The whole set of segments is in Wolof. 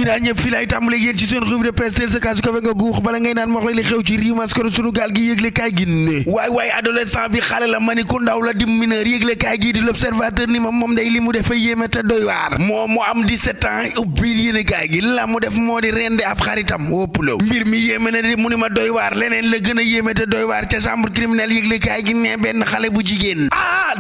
nuyu naa ñëpp fii laay tàmbale yéen ci seen revue de presse teel sa kaasu kafe nga guux bala ngay naan wax la li xew ci réew mi askanu sunu gaal gi yëgle kaay gi ne waay adolescent bi xale la ma ni ku ndaw la di mineur yëgle kaay gi di l'observateur ni moom day li mu def yéeme te doy waar moo mu am 17 ans ubbi yéene kaay gi la mu def moo di rendi ab xaritam wóppulaw mbir mi yéeme na di mu ni ma doy waar leneen la gën a yéeme te doy waar ca chambre criminelle yëgle kaay gi ne benn xale bu jigéen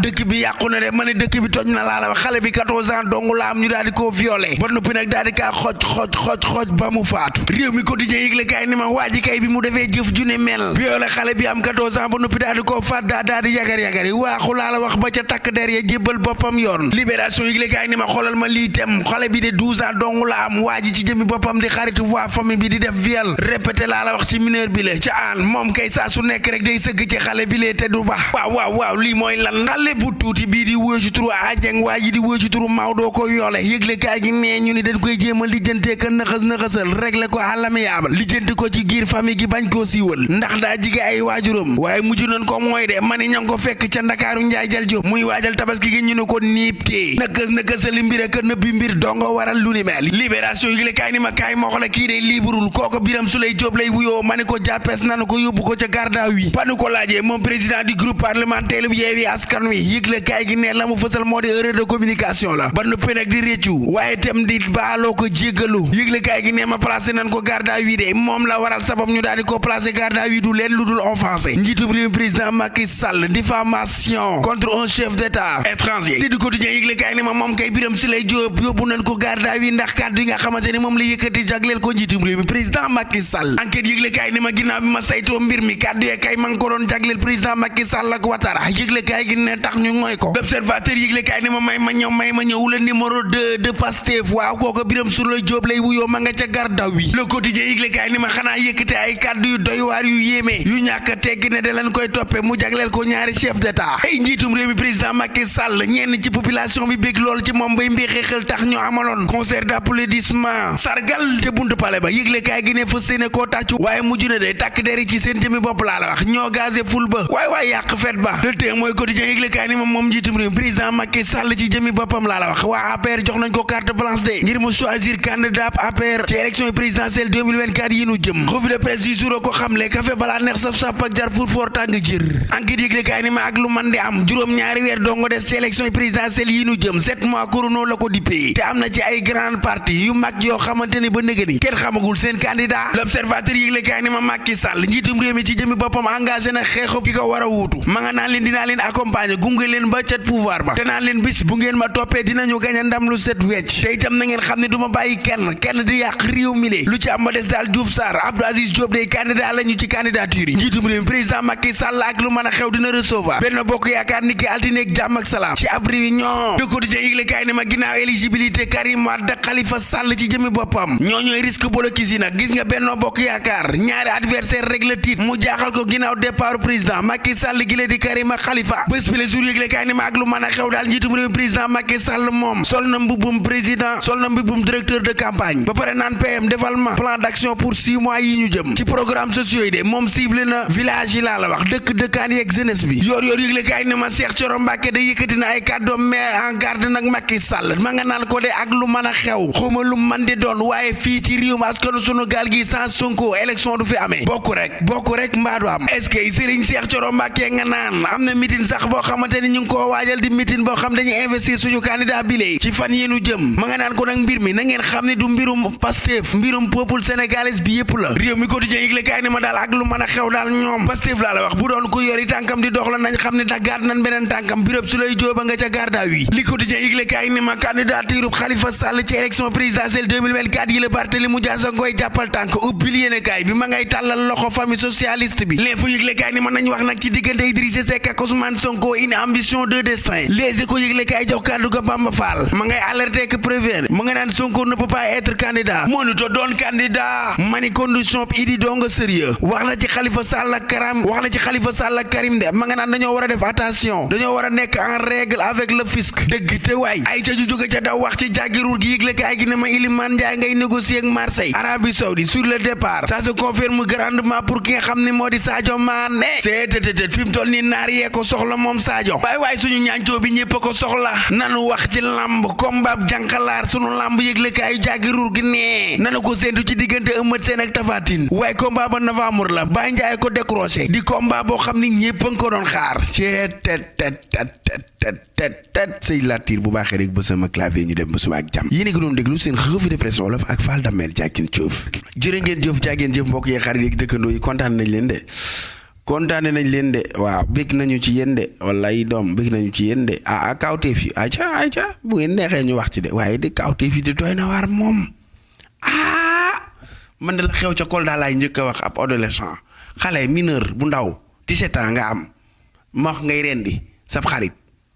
dëkk bi yàqu na de ma ne dëkk bi toj na laa la wax xale bi 14 ans dong la am ñu daal di koo violé ba noppi nag daal di kaa xoj ba mu faatu réew mi quotidien yëgle kaay ni ma waa ji kay bi mu defee jëf ju ne mel violé xale bi am 14 ans ba noppi daal di koo faat daal di yagar-yagari waaxu laa la wax ba ca takk der ya jébbal boppam yoon libération yëgle kaay ni ma xoolal ma lii tem xale bi de 12 ans dong la am waa ji ci jëmi boppam di xaritu waa famille bi di def viol répété laa la wax ci mineur bi la ca aan moom kay saa su nekk rek day sëgg ci xale bi lee te du baax waaw lii mooy lan xale bu tuuti bii di wóoju turu ajeng waa ji di wóoju turu Maodo ko yoole yëgle kaay gi nee ñu ni dañ koy jéemal lijjantee ka nëxasal régler ko àllamiyaabal lijjanti ko ci giir famille gi bañ koo siiwal ndax daa jige ay waajuram waaye mujj nañ ko mooy de mani ña ngi ko fekk ca Ndakaaru Njaay jal Jóob muy waajal tabaski gi ñu ne ko niip tee nëkkasali mbir ak nëbbi mbir dongo waral lu ni mel libération yëgle kaay ni ma kaay moo xala kii de liibrul kooko Biram Suley Jóob lay wuyoo ma ne ko jàppees nanu ko yóbbu ko ca garde à vue panu ko laajee moom président du groupe parlementaire bi Yewwi Askan Wi yëgle kaay gi ne la mu fësal moo di erreur de communication la ba noppi nag di réccu waaye tam di baaloo ko jéggalu yëgle kaay gi ne ma placé nañ ko garde à vue de moom la waral sabab ñu daal di ko placé garde à vue du leen lu dul offensé njiitum réew président Macky Sall diffamation contre un chef d'état étranger si du quotidien yëgle kaay ne ma moom kay Biram Suley Jóob yóbbu nañ ko garde à vue ndax kàddu yi nga xamante ni moom la yëkkati jagleel ko njiitum réew président Macky Sall enquête yëgle kaay ne ma ginnaaw bi ma saytoo mbir mi kàddu yee kay ma ngi ko doon jagleel président Macky Sall ak Ouattara yëgle kaay gi ne tax ñu ngoy ko l'observateur yëgle kaay ne ma may ma ñëw la numéro 2 de Pastef waaw kooko Biram Suley Jóob lay wuyoo ma nga ca garde à vue le quotidien yëgle kaay ni ma xanaa yëkkate ay kàddu yu doy waar yu yéeme yu ñàkk tegg ne da leen koy toppe mu jagleel ko ñaari chef d'état ay njiitum réew mi président Macky Sall ñenn ci population bi bég lool ci moom bay mbéexeexal tax ñu amaloon concert d'applaudissement sargal te buntu pale ba yëgle kaay gi ne fa séene koo tàccu waaye mujj na de takk deri ci seen jëmi bopp laa la wax ñoo gazé ful ba waaye yàq fet ba le tee mooy quotidien yëgle kaay ni moom njiitum réew président Macky Sall ci jëmi boppam laa la wax waa APR jox nañ ko carte blanche de ngir mu choisir candidat APR ci élection présidentielle 2024 yi nu jëm revue de presse du jour ko xamle café balaa neex saf-sap ak jar fur foor tàng jër enquête yëgle kaay ni ma ak lu man di am juróom-ñaari weer dongo des ci élection présidentielle yi nu jëm 7 mois chrono la ko dippee te am na ci ay grande parti yu mag yoo xamante ni ba nëgëni kenn xamagul seen candidat l'observateur yëgle kaay ni ma Macky Sall njiitum réew mi ci jëmi boppam engagé na xeexu ki ko war a wuutu ma nga naan leen dinaa leen accompagner gunge leen ba ca pouvoir ba te naan leen bis bu ngeen ma toppee dinañu gañ a ndam lu set wecc te itam na ngeen xam ne du ma bàyyi kenn di yàq réew mi lu ci am ba des daal Diouf Sarr Abdou Aziz Diop day candidat lañu ci candidature yi njiitum réew président Macky Sall ak lu mën a xew dina recevoir benn bokk yaakaar ni ki altine ak jàmm ak salaam ci ab réunion Le Quotidien yëgle kaay ne ma ginnaaw éligibilité Karim Wade ak Khalifa Sall ci jëmi boppam ñooy risque bolokis yi nag gis nga benn bokk yaakaar ñaari adversaire rek la tiit mu jaaxal ko ginnaaw départ président Macky Sall gi la di Karim ak Khalifa bés bi le jour yëgle kaay ne ma ak lu mën a xew daal njiitum réew président Macky Sall moom sol na mbubbum président sol na mbubbum directeur de campagne ba pare naan PM defal ma plan d'action pour 6 mois yi ñu jëm ci programme sociaux yi de moom ciblé na village yi laa la wax dëkkaan yeeg jeunesse bi yor yëgle kaay ne ma Cheikh Thioro Mbacké da yëkkati na ay kàddoom mais en garde nag Macky Sall ma nga naan ko de ak lu mën a xew xawma lu man di doon waaye fii ci réew mi askanu sunu gaal gi sans Sonko élection du fi amee bokk rek mbaa du am est-ce que Serigne Cheikh Thioro Mbacké nga naan am na meeting sax boo xamante ni ñu ngi koo waajal di meeting boo xam dañuy investir suñu candidat bi ci fan yéenu jëm ma nga naan ko nag mbir mi na ngeen xam ne du mbirum Pastef mbirum peuple sénégalais bi yëpp la réew mi quotidien yëgle kaay ne ma daal ak lu mën a xew daal ñoom Pastef laa la wax bu doon ko yori tànkam di dox la nañ xam ne daggaat nañ beneen tànkam Biram Suley Jóob nga ca garde à vue li quotidien yëgle kaay ne ma candidature Khalifa Sall ci élection présidentielle 2024 yi la Barthélémy Dias ngoy jàppal tànk ubbil yéene kaay bi ma ngay tàllal loxo famille socialiste bi l'info yëgle kaay ne ma nañ wax nag ci diggante Idrissa Seck ak Ousmane Sonko une ambition de destin les échos yëgle kaay jox kàddu ga Bamba Fall ma ngay alerter que prévenir ma nga naan Sonko ne peut pas être candidat mënuta doon candidat mani condition idi doo nga sérieux wax na ci Khalifa Sall ak Karim de ma nga naan dañoo war a def attention dañoo war a nekk en règle avec le fisc dëgg te waay ay ca ju jóge ca daw wax ci jàggiruur gi yëgle kaay gi ne ma Iliman Ndiaye ngay négocier ak Marseille Arabie Saoudite sur le départ ça se confirme grandement pour ki nga xam ne moo di Sadio Mané seetetetet fi mu toll nii naar yee ko soxla moom Sadio waay suñu ñaancoo bi ñëpp ko soxla nanu wax ci lamb combat jànkalaar sunu lamb yëgle kaay yàgg ruur gi nee nana ko séntu ci diggante Eumeu Sène ak Tapha Tine waaye combat ba novembre la Baye Ndiaye ko décroché di combat boo xam ni ñépp a ngi ko doon xaar ci tet say latir bu baaxee rek ba sama clavier ñu dem ba suba ak jàmm yéen a ngi doon déglu seen revue de presse wolof ak Fall Damel jàggeen jëf jërë ngeen jëf jàggeen jëf mbokk yi xarit yi dëkkandoo yi kontaan nañ leen de waaw bég nañu ci yéen de wallaay doom bég nañu ci yéen de kawteef yi aca bu ngeen neexee ñu wax ci de waaye de kawteef yi de doy na waar moom man de la xew ca Kolda laay njëkk a wax ab adolescent xale mineur bu ndaw 17 ans nga am ma wax ngay rendi sab xarit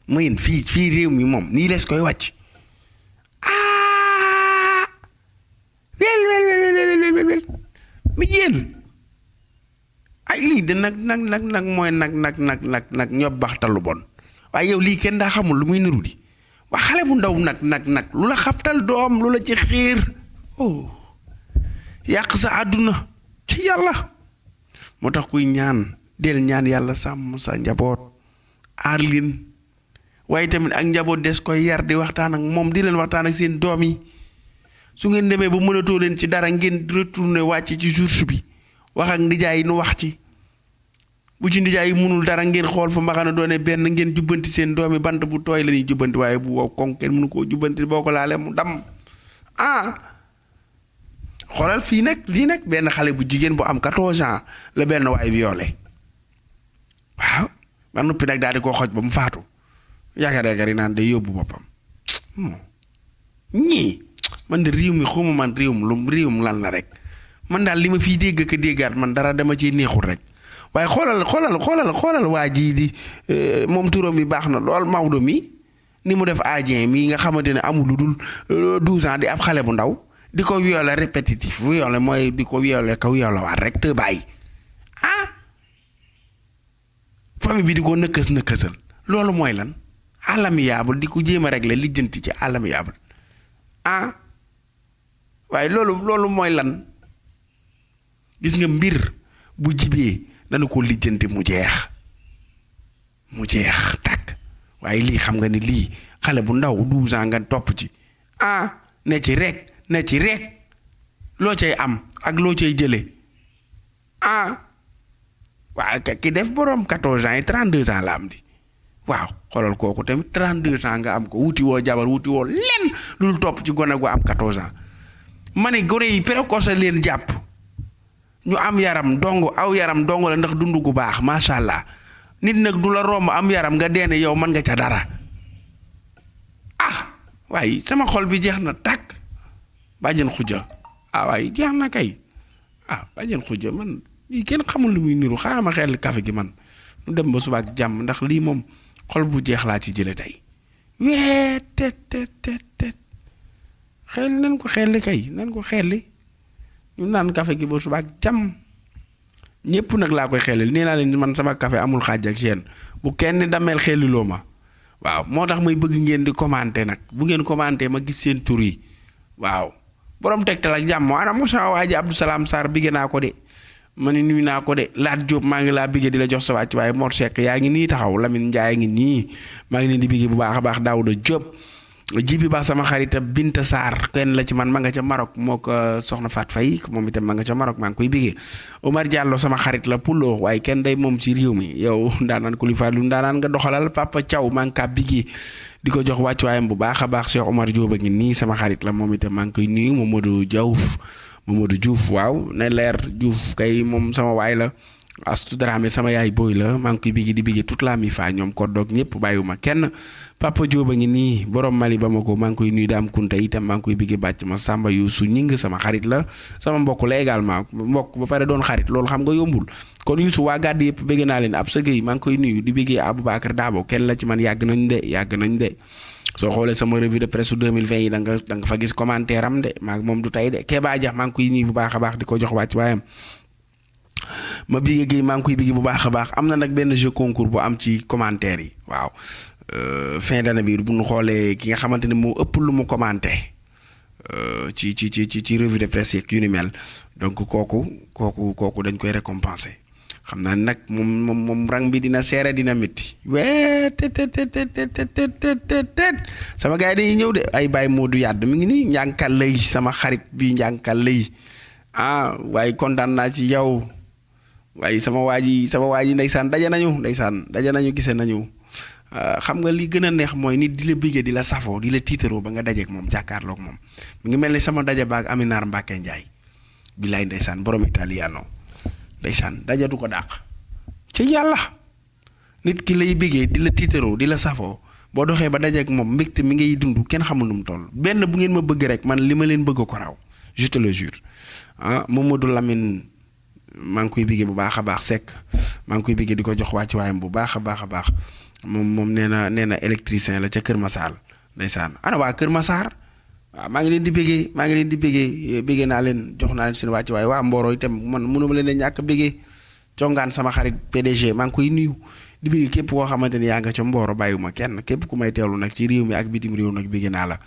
muyin fii réew mi moom nii lees koy wàcc wel mi yéen ay lii de nag mooy nag ñob baxtalu bon waaye yow lii kenn daa xamul lu muy niru di waa xale bu ndaw nag lu la xabtal doom lu la ci xiir yàq sa àdduna ci yàlla moo tax kuy ñaan del ñaan yàlla sàmm sa njaboot aar leen waaye tamit ak njaboot des koy yar di waxtaan ak moom di leen waxtaan ak seen doom yi su ngeen demee ba mënatoo leen ci dara ngeen retourné wàcc ci source bi wax ak ndijaay yi nu wax ci bu ci ndijaay yi mënul dara ngeen xool fa mbaxana doone benn ngeen jubbanti seen doom yi bant bu tooy la ñuy jubbanti waaye bu wow koŋ kenn mënu koo jubbanti boo ko laalee mu dam xoolal fii nag benn xale bu jigéen bu am 14 ans la benn waay violé waaw ba noppi nag daal di koo xoj ba mu faatu yaakaar yi naan day yóbbu boppam ñii man de réew mi xawma man réewum lan la rek man daal li ma fiy dégg ka déggaat man dara dama ciy neexul rek waaye xoolal waa jii di moom turam bi baax na lool Maodo mi ni mu def Adien mii nga xamante ne amul lu dul 12 ans di ab xale bu ndaw di ko violer répétitif violer mooy di ko violer ka violer waat rek te bàyyi famille bi di ko nëkkësal loolu mooy lan amiable di ko jéem a régler lijjanti ci amiable waaye loolu mooy lan gis nga mbir bu jibee dana ko lijjanti mu jeex tàkk waaye lii xam nga ni lii xale bu ndaw 12 ans nga topp ci ne ci rek loo cay am ak loo cay jële waaw ki def boroom 14 ans yi 32 ans la am di waaw xoolal kooku tamit 32 ans nga am ko wuti woo jabar wuti woo lenn lu topp ci gone gu am 14 ans ma ne gone yi précoce leen jàpp ñu am yaram dong la ndax dund gu baax macha allah nit nag du la romb am yaram nga deene yow mën nga ca dara waaye sama xol bi jeex na tàkk bàjjen xujja waaye jeex na kay bàjjen xujja man lii kenn xamul lu muy niru xaaral ma xel kafe gi man nu dem ba suba ak jàmm ndax lii moom xol bu jeex laa ci jële tey tet xel nañ ko xelli ñu naan kafe gi ba suba ak jàmm ñépp nag laa koy xelil nee naa leen man sama kafe amul xaaj ak seen bu kenn dameel xelliloo ma waaw moo tax may bëgg ngeen di commenter nag bu ngeen commenter ma gis seen tur yi waaw borom Tektal ak jàmm ana Moussa waaji Abdou Salam Sarr bigge naa ko de ma ni nuyu naa ko de Laat Diop maa ngi laa bigge di la jox sa wàcc waaye Mor Seck yaa ngi nii taxaw Lamine Ndiaye ngi nii maa ngi leen di bigge bu baax a baax Daouda Diop jibi baax sama xarita Binta Sarr kenn la ci man ma nga ca Maroc moo ko soxna Faat Fay moom itam ma nga ca Maroc maa ngi koy bigge Omar Diallo sama xarit la Pulo waaye kenn day moom ci réew mi yow ndaanaan ko li fa lu ndaanaan nga doxalal Papa Thiaw maa ngi kaa bigge di ko jox wàccuwaayam bu baax a baax Cheikh Omar Diop a ngi nii sama xarit la moom itam maa ngi koy nuyu Mamadou Diouf waaw ne leer Diouf kay moom sama waay la Astu Dramé sama yaay booy la maa ngi koy biggi di biggi toute la mi fa ñoom ko doog ñëpp bàyyiwuma kenn Papa Diop a ngi nii borom Mali ba ma ko maa ngi koy nuyu daam kunta itam maa ngi koy biggi bàcc ma Samba Youssou ñing sama xarit la sama mbokk la également mbokk ba pare doon xarit loolu xam nga yombul kon Youssou waa gàdd yëpp bëgg naa leen ab sa géy maa ngi koy nuyu di biggee Aboubacar Dabo kenn la ci man yàgg nañ de soo xoolee sama revue de presse 2020 yi da nga fa gis commentaire am de maa moom du tey de Kéba Dia maa ngi koy nuyu bu baax a baax di ko jox wàcc waayam ma bigee géey maa ngi koy biggi bu baax a baax am na nag benn jeu concours bu am ci commentaire yi waaw fin d'année bi bu ñu xoolee ki nga xamante ne moo ëpp lu mu commenté ci revue de presse yeeg yu ni mel donc kooku dañ koy récompenser xam naa nag moom rang bi dina seere dina métti wee tet sama gars yi dañuy ñëw de ay Baye Modou Yàdd mi ngi nii njànkal lay sama xarit bi njànkal lay waaye kontaan naa ci yow waaye sama waa ji ndeysaan daje nañu gise nañu xam nga li gën a neex mooy nit di la bigee di la safoo di la tiitaroo ba nga dajeek moom jàkkaarloog moom mi ngi mel ni sama daje baag Aminar Mbacke Ndiaye billaay ndeysaan borom italiano ndeysaan daje du ko dàq ci yàlla nit ki lay bigee di la tiitaroo di la safoo boo doxee ba dajeek moom mbégte mi ngay dund kenn xamul nu mu toll benn bu ngeen ma bëgg rek man li ma leen bëgg ko raw je te le jure Mamadou Lamine maa ngi koy bigee bu baax a baax Seck maa ngi koy bigee di ko jox wàcc waayam bu baax a baax moom nee na électricien la ca Kër Massar ndeysaan ana waa Kër Massar waaw maa ngi leen di bégee naa leen jox naa leen seen wàcc waaye waa Mboro itam man mënuma leen a ñàkk bégee congaan sama xarit PDG maa ngi koy nuyu di bégee képp koo xamante ni yaa nga ca Mboro bàyyiwuma kenn képp ku may teewlu nag ci réew mi ak bitim réew nag bégee naa la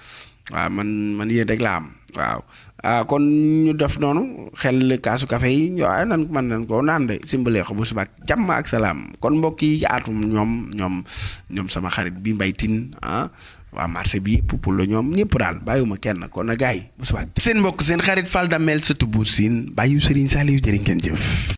waaw man yéen rek laa am waaw kon ñu def noonu xel kaasu café yi waaye nan ko naan de simbalee ko bu subaak jàmm ak salaam kon mbokk yi aatum ñoom sama xarit bi Mbaye Tine waa marché bi yëpp pour la ñoom ñëpp daal bàyyiwuma kenn kon na gars yi bu subaak seen mbokk seen xarit Fall Damel sa tubu siin bàyyi Serigne Saliou jërë ngeen jëf